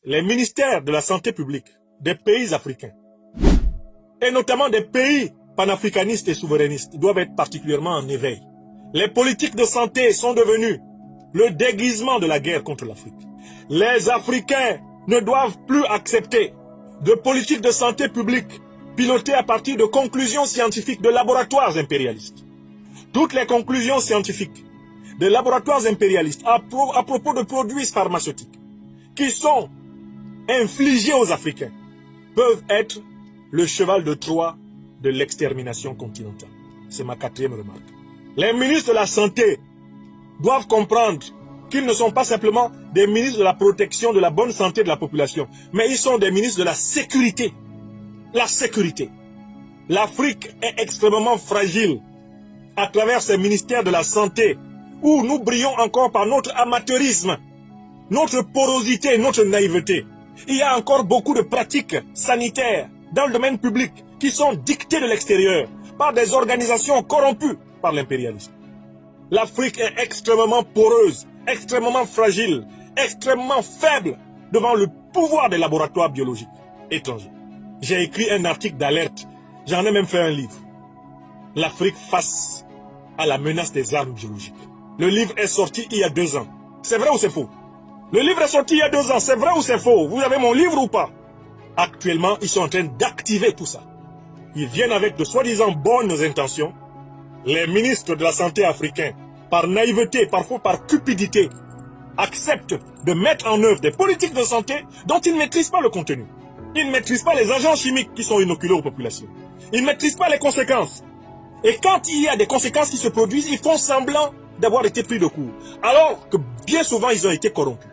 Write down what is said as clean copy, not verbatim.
les ministères de la santé publique des pays africains, et notamment des pays panafricanistes et souverainistes, doivent être particulièrement en éveil. Les politiques de santé sont devenues le déguisement de la guerre contre l'Afrique. Les Africains ne doivent plus accepter de politiques de santé publique pilotées à partir de conclusions scientifiques de laboratoires impérialistes. Toutes les conclusions scientifiques des laboratoires impérialistes à propos de produits pharmaceutiques qui sont infligés aux Africains peuvent être le cheval de Troie de l'extermination continentale. C'est ma quatrième remarque. Les ministres de la Santé doivent comprendre qu'ils ne sont pas simplement des ministres de la protection de la bonne santé de la population, mais ils sont des ministres de la sécurité. La sécurité. L'Afrique est extrêmement fragile à travers ces ministères de la Santé où nous brillons encore par notre amateurisme, notre porosité, notre naïveté. Il y a encore beaucoup de pratiques sanitaires dans le domaine public qui sont dictées de l'extérieur par des organisations corrompues par l'impérialisme. L'Afrique est extrêmement poreuse, extrêmement fragile, extrêmement faible devant le pouvoir des laboratoires biologiques étrangers. J'ai écrit un article d'alerte, j'en ai même fait un livre. L'Afrique face à la menace des armes biologiques. Le livre est sorti il y a 2 ans. C'est vrai ou c'est faux? Le livre est sorti il y a 2 ans, c'est vrai ou c'est faux? Vous avez mon livre ou pas? Actuellement, ils sont en train d'activer tout ça. Ils viennent avec de soi-disant bonnes intentions. Les ministres de la santé africains, par naïveté, parfois par cupidité, acceptent de mettre en œuvre des politiques de santé dont ils ne maîtrisent pas le contenu. Ils ne maîtrisent pas les agents chimiques qui sont inoculés aux populations. Ils ne maîtrisent pas les conséquences. Et quand il y a des conséquences qui se produisent, ils font semblant d'avoir été pris de court. Alors que bien souvent, ils ont été corrompus.